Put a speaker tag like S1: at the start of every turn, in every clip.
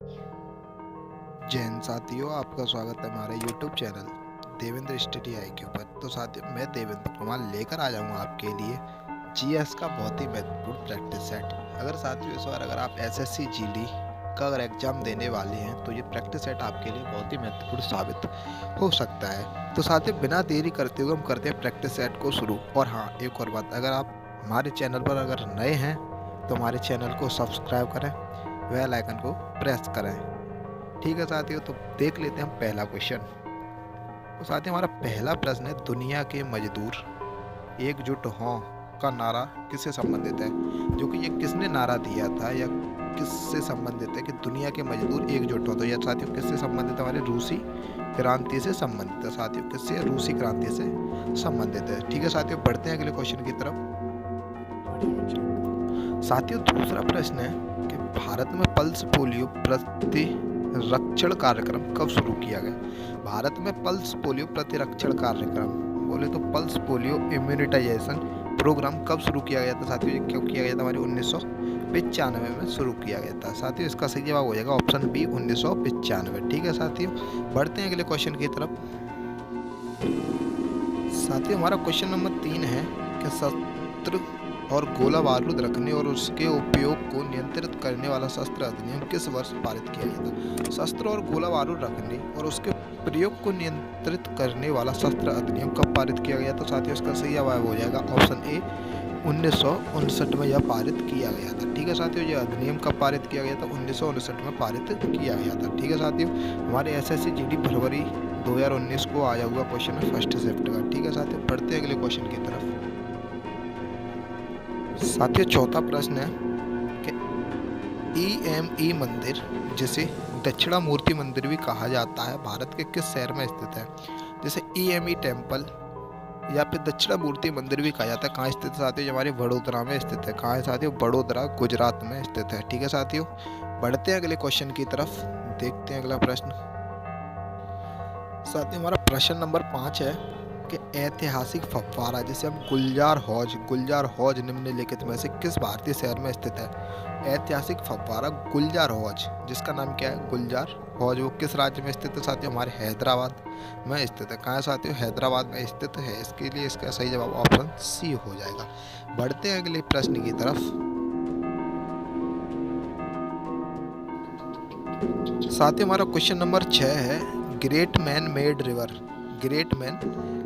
S1: जय हिंद साथियों, आपका स्वागत है हमारे YouTube channel Devendra study IQ पर। तो साथियों, मैं देवेंद्र कुमार लेकर आ जाऊंगा आपके लिए जीएस का बहुत ही महत्वपूर्ण प्रैक्टिस सेट। अगर साथियों इस बार अगर आप SSC GD का अगर एग्जाम देने वाले हैं तो ये प्रैक्टिस सेट आपके लिए बहुत ही महत्वपूर्ण साबित हो सकता है। तो साथियों, बिना देरी करते हुए हम करते हैं प्रैक्टिस सेट को शुरू। और हाँ, एक और बात, अगर आप हमारे चैनल पर अगर नए हैं तो हमारे चैनल को सब्सक्राइब करें, बेल आइकन को प्रेस करें। ठीक है साथियों, तो देख लेते हैं हम पहला क्वेश्चन। तो साथियों, हमारा पहला प्रश्न है, दुनिया के मजदूर एकजुट हों का नारा किससे संबंधित है? जो कि ये किसने नारा दिया था या किससे संबंधित है कि दुनिया के मजदूर एकजुट हो? तो यह साथियों किससे संबंधित है? हमारे रूसी क्रांति से संबंधित है साथियों। किससे? रूसी क्रांति से संबंधित है। ठीक है साथियों, बढ़ते हैं अगले क्वेश्चन की तरफ। साथियों, दूसरा प्रश्न है कि भारत में पल्स पोलियो प्रतिरक्षण कार्यक्रम कब शुरू किया गया? भारत में पल्स पोलियो प्रतिरक्षण कार्यक्रम बोले तो पल्स पोलियो इम्यूनिटाइजेशन प्रोग्राम कब शुरू किया गया था साथियों? ये क्यों किया गया था? हमारे 1995 में शुरू किया गया था साथियों। इसका सही जवाब हो जाएगा ऑप्शन बी, 1995। ठीक है साथियों, बढ़ते हैं अगले क्वेश्चन की तरफ। साथियों, हमारा क्वेश्चन नंबर 3 है कि शस्त्र और गोला बारूद रखने और उसके उपयोग को नियंत्रित करने वाला शस्त्र अधिनियम किस वर्ष पारित किया गया था? शस्त्र और गोला बारूद रखने और उसके प्रयोग को नियंत्रित करने वाला शस्त्र अधिनियम कब पारित किया गया? तो साथियों इसका सही जवाब हो जाएगा ऑप्शन ए, 1959 में यह पारित किया गया था। ठीक है साथियों, यह अधिनियम कब पारित किया गया था? 1959 में पारित किया गया था। ठीक है साथियों, हमारे SSC GD फरवरी 2019 को आया हुआ क्वेश्चन है, फर्स्ट शिफ्ट का। ठीक है साथियों, बढ़ते हैं अगले क्वेश्चन की तरफ। साथियों, चौथा प्रश्न है कि EME मंदिर, जिसे दक्षिणामूर्ति मंदिर भी कहा जाता है, भारत के किस शहर में स्थित है? जैसे EME टेम्पल या फिर दक्षिणामूर्ति मंदिर भी कहा जाता है। कहाँ स्थित है साथियों? हमारे वडोदरा में स्थित है। कहाँ है साथियों? वडोदरा, गुजरात में स्थित है। ठीक है साथियों, बढ़ते हैं अगले क्वेश्चन की तरफ, देखते हैं अगला प्रश्न। साथियों, हमारा प्रश्न नंबर 5 है कि ऐतिहासिक फव्वारा, जिसे हम गुलजार हौज निम्नलिखित में से किस भारतीय शहर में स्थित है? ऐतिहासिक फव्वारा गुलजार हौज, जिसका नाम क्या है? गुलजार हौज, वो किस राज्य में स्थित है साथियों? हमारे हैदराबाद में स्थित है। कहाँ है साथियों? हैदराबाद में स्थित है। इसके लिए इसका सही जवाब ऑप्शन सी हो जाएगा। बढ़ते हैं अगले प्रश्न की तरफ। साथियों, हमारा क्वेश्चन नंबर 6 है, ग्रेट मैन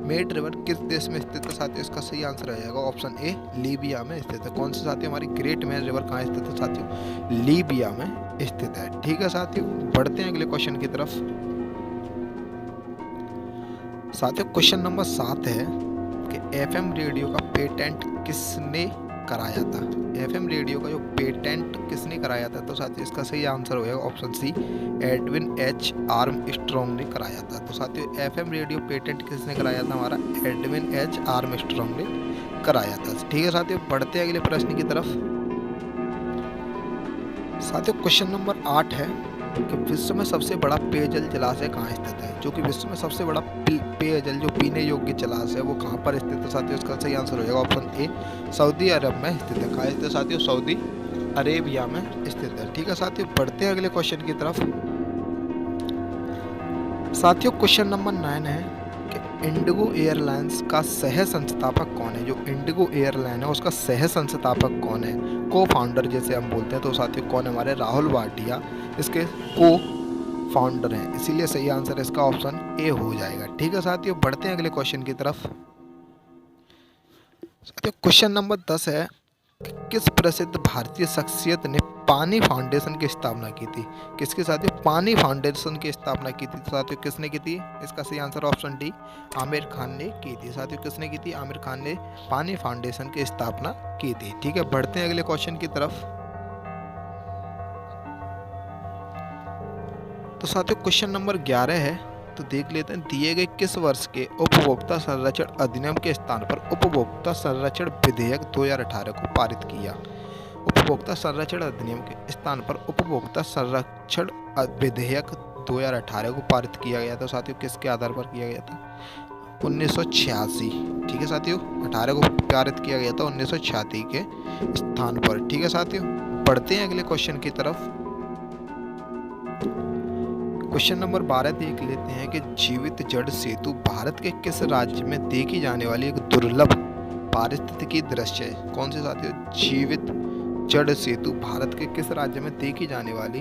S1: मेड रिवर किस देश में स्थित है साथियों? इसका सही आंसर आ जाएगा ऑप्शन ए, लीबिया में स्थित है। कौन सी साथियों? हमारी ग्रेट मैन रिवर कहाँ स्थित है साथियों? लीबिया में स्थित है। ठीक है साथियों, बढ़ते हैं अगले क्वेश्चन की तरफ। साथियों, क्वेश्चन नंबर 7 है कि FM रेडियो का पेटेंट किसने कराया था? FM रेडियो का जो पेटेंट किसने कराया था? तो साथियों इसका सही आंसर हो जाएगा option C, Edwin H Armstrong ने कराया था। तो साथियों FM रेडियो पेटेंट किसने कराया था? हमारा एडविन H आर्मस्ट्रॉन्ग ने कराया था। ठीक है साथियों, बढ़ते हैं अगले प्रश्न की तरफ। साथियों, क्वेश्चन नंबर 8 है कि विश्व में सबसे बड़ा पेयजल जलाशय कहाँ स्थित है? जो कि विश्व में सबसे बड़ा पेयजल जो पीने योग्य जलाशय है वो कहाँ पर स्थित है साथियों? इसका सही आंसर हो जाएगा ऑप्शन ए, सऊदी अरब में स्थित है। कहाँ स्थित है साथियों? सऊदी अरेबिया में स्थित है। ठीक है साथियों, बढ़ते हैं अगले क्वेश्चन की तरफ। साथियों, क्वेश्चन नंबर 9 है कि इंडिगो एयरलाइंस का सह संस्थापक कौन है? जो इंडिगो एयरलाइन है उसका सह संस्थापक कौन है? को फाउंडर जैसे हम बोलते हैं। तो साथियों कौन है? हमारे राहुल भाटिया इसके को फाउंडर हैं, इसीलिए सही आंसर इसका ऑप्शन ए हो जाएगा। ठीक है साथियों, बढ़ते हैं अगले क्वेश्चन की तरफ। साथियों, क्वेश्चन नंबर 10 है, किस प्रसिद्ध भारतीय शख्सियत ने पानी फाउंडेशन की स्थापना की थी? किसके साथियों? पानी फाउंडेशन की स्थापना की थी। साथियों किसने की थी? इसका सही answer option D, Aamir Khan ने की थी। साथियों किसने की थी? आमिर खान ने पानी फाउंडेशन की स्थापना की थी। ठीक है, बढ़ते हैं अगले क्वेश्चन की तरफ। तो साथियों क्वेश्चन नंबर 11 है, तो देख लेते हैं, दिए गए किस वर्ष के उपभोक्ता संरक्षण अधिनियम के स्थान पर उपभोक्ता संरक्षण विधेयक 2018 को पारित किया? उपभोक्ता संरक्षण अधिनियम के स्थान पर उपभोक्ता संरक्षण विधेयक 2018 को पारित किया गया था साथियों। किसके आधार पर किया गया था? 1986। ठीक है साथियों, 18 को पारित किया गया था 1986 के स्थान पर। ठीक है साथियों, बढ़ते हैं अगले क्वेश्चन की तरफ। क्वेश्चन नंबर 12 देख लेते हैं कि जीवित जड़ सेतु भारत के किस राज्य में देखी जाने वाली एक दुर्लभ पारिस्थितिकी दृश्य है? कौन से साथियों? जीवित जड़ सेतु भारत के किस राज्य में देखी जाने वाली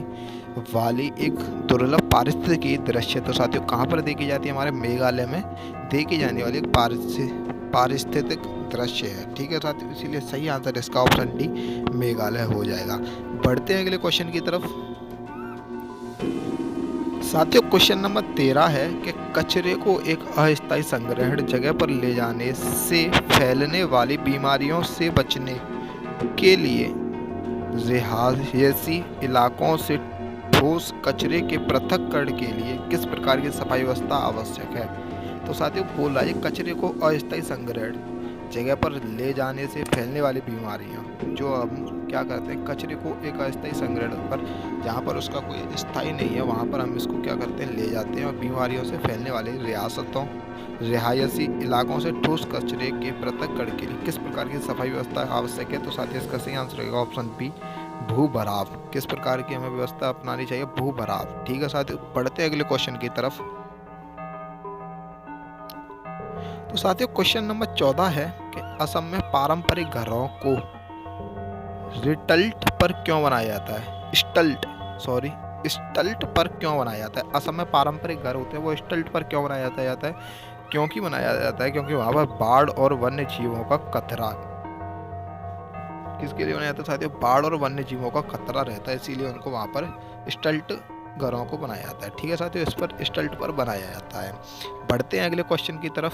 S1: एक दुर्लभ पारिस्थितिकी दृश्य है? तो साथियों कहाँ पर देखी जाती है? हमारे मेघालय में देखी जाने वाली एक पारिस्थितिक दृश्य है। ठीक है साथियों, इसीलिए सही आंसर इसका ऑप्शन डी मेघालय हो जाएगा। बढ़ते हैं अगले क्वेश्चन की तरफ। साथियों क्वेश्चन नंबर 13 है कि कचरे को एक अस्थायी संग्रहण जगह पर ले जाने से फैलने वाली बीमारियों से बचने के लिए रिहायशी इलाकों से ठोस कचरे के पृथक्करण के लिए किस प्रकार की सफाई व्यवस्था आवश्यक है? तो साथियों बोल रहा है कचरे को अस्थायी संग्रहण जगह पर ले जाने से फैलने वाली बीमारियां, जो हम क्या करते हैं कचरे को एक अस्थायी संग्रहण पर, जहाँ पर उसका कोई स्थायी नहीं है, वहाँ पर हम इसको क्या करते हैं ले जाते हैं और बीमारियों से फैलने वाली रिहायशी इलाकों से ठोस कचरे के पृथक्करण के लिए किस प्रकार की सफाई व्यवस्था आवश्यक है? तो साथियों इसका सही आंसर रहेगा ऑप्शन बी भू भराव। किस प्रकार की हमें व्यवस्था अपनानी चाहिए? भू भराव। ठीक है साथियों, बढ़ते हैं अगले क्वेश्चन की तरफ। तो साथियों क्वेश्चन नंबर 14 है कि असम में पारंपरिक घरों को रिटल्ट पर क्यों बनाया जाता है? स्टल्ट पर क्यों बनाया जाता है? असम में पारंपरिक घर होते हैं वो स्टल्ट पर क्यों बनाया जाता है? क्योंकि बनाया जाता है क्योंकि वहां पर बाढ़ और वन्य जीवों का खतरा, किसके लिए बनाया जाता है साथियों? बाढ़ और वन्य जीवों का खतरा रहता है, इसीलिए उनको वहां पर स्टल्ट घरों को बनाया जाता है। ठीक है साथियों, इस पर स्टल्ट पर बनाया जाता है। बढ़ते हैं अगले क्वेश्चन की तरफ।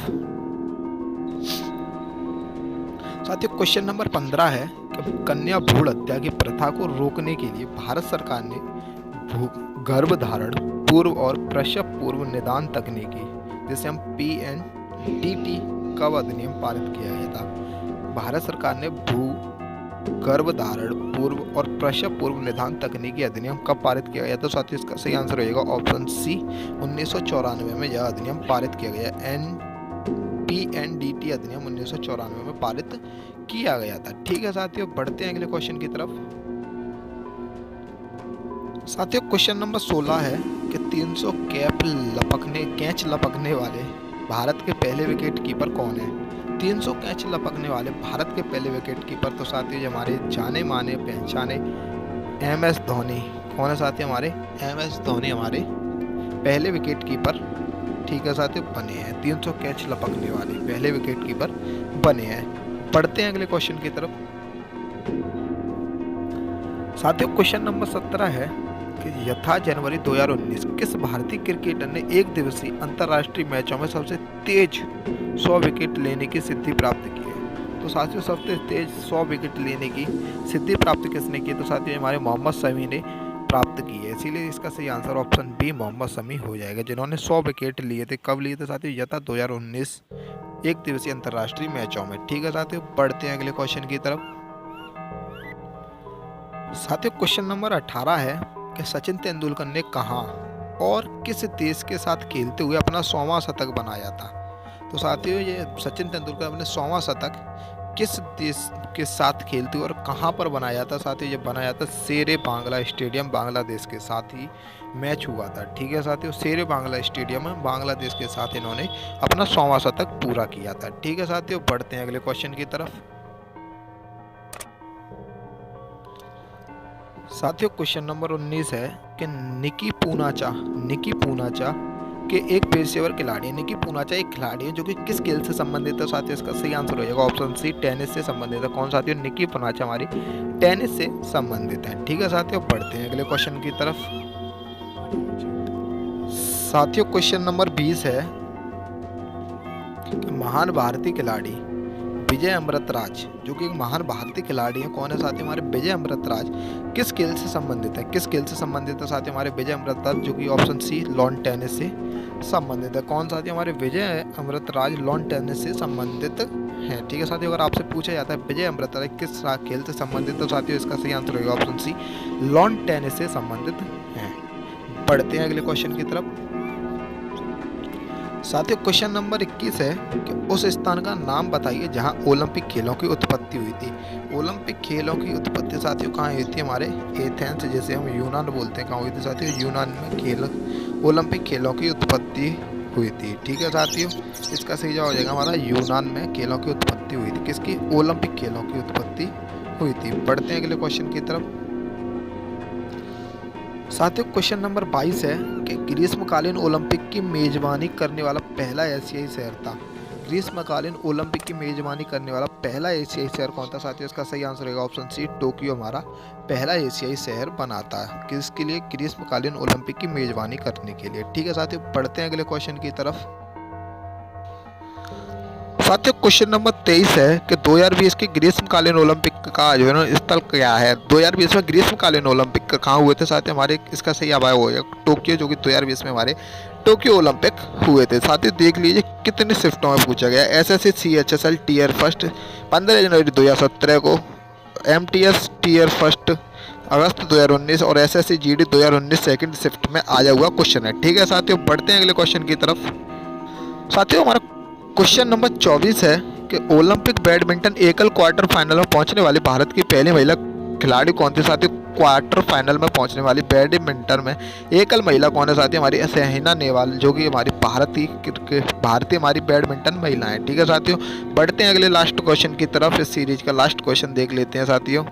S1: साथियों क्वेश्चन नंबर 15 है कि कन्या भ्रूण हत्या की प्रथा को रोकने के लिए भारत सरकार ने गर्भधारण पूर्व और प्रसव पूर्व निदान तकनीकी, जिसे हम PNDT कब अधिनियम पारित किया गया था? भारत सरकार ने गर्भधारण पूर्व और प्रसव पूर्व निदान तकनीकी अधिनियम कब पारित किया गया? तो साथियों इसका सही आंसर रहेगा ऑप्शन सी 1994 में यह अधिनियम पारित किया गया। PNDT अधिनियम 1994 में पारित किया गया था। ठीक है साथियों, बढ़ते हैं अगले क्वेश्चन की तरफ। साथियों क्वेश्चन नंबर 16 है कि 300 कैच लपकने वाले भारत के पहले विकेट कीपर कौन है? 300 कैच लपकने वाले भारत के पहले विकेट कीपर तो साथियों हमारे जाने माने पहचाने MS धोनी। कौन है साथियों? हमारे MS धोनी हमारे पहले विकेट कीपर, ठीक है साथियों, बने हैं। 300 कैच लपकने वाले पहले विकेट कीपर बने हैं। पढ़ते हैं अगले क्वेश्चन की तरफ। साथियों क्वेश्चन नंबर 17 है कि यथा जनवरी 2019 किस भारतीय क्रिकेटर ने एक दिवसीय अंतर्राष्ट्रीय मैचों में सबसे तेज 100 विकेट लेने की सिद्धि प्राप्त की है? तो साथियों सबसे तेज 100 विकेट लेने की सिद्धि प्राप्त किसने की? तो साथियों हमारे मोहम्मद शमी ने प्राप्त की है, इसीलिए इसका सही answer option B Mohammed Shami हो जाएगा, जिन्होंने 100 विकेट लिए थे। कब लिए थे साथियों? यथा 2019 एक दिवसीय अंतर्राष्ट्रीय मैचों में। ठीक है साथियों, बढ़ते हैं अगले क्वेश्चन की तरफ। साथियों क्वेश्चन नंबर 18 है कि सचिन तेंदुलकर ने कहां और किस देश के साथ खेलते हुए अपना 100वां शतक बनाया था? तो साथियों ये सचिन तेंदुलकर अपने 100वां शतक किस देश के साथ खेलते हुए और कहां पर बनाया था? साथियों ये बनाया था शेरे बांग्ला स्टेडियम, बांग्लादेश के साथ ही मैच हुआ था। ठीक है साथियों, शेरे बांग्ला स्टेडियम में बांग्लादेश के साथ इन्होंने अपना 100वां शतक पूरा किया था। ठीक है साथियों, बढ़ते हैं अगले क्वेश्चन की तरफ। साथियों क्वेश्चन नंबर 19 है कि निकी पूनाचा के एक पेशेवर खिलाड़ी है। निकी पूनाचा एक खिलाड़ी है जो कि किस खेल से संबंधित है? साथियों इसका सही आंसर हो जाएगा ऑप्शन सी टेनिस से संबंधित है। कौन साथियों? निकी पूनाचा हमारी टेनिस से संबंधित है। ठीक है साथियों, बढ़ते हैं अगले क्वेश्चन की तरफ। साथियों क्वेश्चन नंबर 20 है कि महान भारतीय खिलाड़ी विजय अमृतराज, जो कि एक महान भारतीय खिलाड़ी है, कौन है साथियों? हमारे विजय अमृतराज किस खेल से संबंधित है? किस खेल से संबंधित है साथियों? हमारे विजय अमृतराज जो कि ऑप्शन सी लॉन टेनिस से संबंधित है। कौन साथियों? हमारे विजय अमृतराज लॉन टेनिस से संबंधित है। ठीक है साथियों, अगर आपसे पूछा जाता है विजय अमृतराज किस खेल से संबंधित, तो साथियों इसका सही आंसर होगा ऑप्शन सी लॉन टेनिस से संबंधित है। बढ़ते हैं अगले क्वेश्चन की तरफ। साथियों क्वेश्चन नंबर 21 है कि उस स्थान का नाम बताइए जहां ओलंपिक खेलों की उत्पत्ति हुई थी। ओलंपिक खेलों की उत्पत्ति साथियों कहाँ हुई थी? हमारे एथेंस, जैसे हम यूनान बोलते हैं, कहाँ हुई थी साथियों? यूनान में ओलंपिक खेलों की उत्पत्ति हुई थी। ठीक है साथियों, इसका सही जवाब हो जाएगा हमारा यूनान में खेलों की उत्पत्ति हुई थी। किसकी? ओलंपिक खेलों की उत्पत्ति हुई थी। बढ़ते हैं अगले क्वेश्चन की तरफ। साथियों क्वेश्चन नंबर 22 है कि ग्रीष्मकालीन ओलंपिक की मेजबानी करने वाला पहला एशियाई शहर था। ग्रीष्मकालीन ओलंपिक की मेजबानी करने वाला पहला एशियाई शहर कौन था साथियों? इसका सही आंसर होगा ऑप्शन सी, टोक्यो हमारा पहला एशियाई शहर बनाता है। किसके लिए? ग्रीष्मकालीन ओलंपिक की मेजबानी करने के लिए। ठीक है साथियों, बढ़ते हैं अगले क्वेश्चन की तरफ। साथियों क्वेश्चन नंबर 23 है कि 2020 के ग्रीष्मकालीन ओलंपिक का आयोजन स्थल क्या है? 2020 में ग्रीष्मकालीन ओलंपिक कहाँ हुए थे साथियों? हमारे इसका सही जवाब होगा टोक्यो, जो कि 2020 में हमारे टोक्यो ओलंपिक हुए थे। साथियों देख लीजिए कितनी शिफ्टों में पूछा गया। SSC CHSL टीयर फर्स्ट 15 जनवरी 2017 को, MTS टीयर फर्स्ट अगस्त 2019 और SSC GD 2019 सेकंड शिफ्ट में आया हुआ क्वेश्चन है। ठीक है साथियों, बढ़ते हैं अगले क्वेश्चन की तरफ। साथियों हमारा क्वेश्चन नंबर 24 है कि ओलंपिक बैडमिंटन एकल क्वार्टर फाइनल में पहुंचने वाली भारत की पहली महिला खिलाड़ी कौन थी साथियों? क्वार्टर फाइनल में पहुंचने वाली बैडमिंटन में एकल महिला कौन है साथियों? हमारी साइना नेहवाल, जो कि हमारी भारतीय हमारी बैडमिंटन महिला है। ठीक है साथियों, बढ़ते हैं अगले लास्ट क्वेश्चन की तरफ। इस सीरीज का लास्ट क्वेश्चन देख लेते हैं साथियों।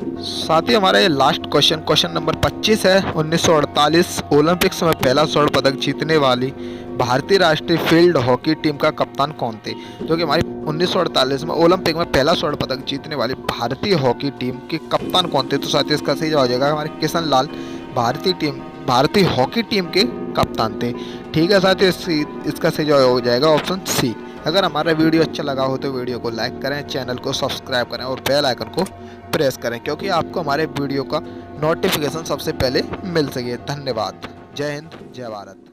S1: हमारा ये लास्ट क्वेश्चन नंबर 25 है। 1948 ओलंपिक्स में पहला स्वर्ण पदक जीतने वाली भारतीय राष्ट्रीय फील्ड हॉकी टीम का कप्तान कौन थे? जो कि हमारी 1948 में ओलंपिक में पहला स्वर्ण पदक जीतने वाली भारतीय हॉकी टीम के कप्तान कौन थे? तो साथियों इसका सही जवाब हो जाएगा हमारे किशन लाल, भारतीय हॉकी टीम के कप्तान थे। ठीक है साथियों, इसका सही जवाब हो जाएगा ऑप्शन सी। अगर हमारा वीडियो अच्छा लगा हो तो वीडियो को लाइक करें, चैनल को सब्सक्राइब करें और बेल आइकन को प्रेस करें, क्योंकि आपको हमारे वीडियो का नोटिफिकेशन सबसे पहले मिल सके। धन्यवाद। जय हिंद, जय भारत।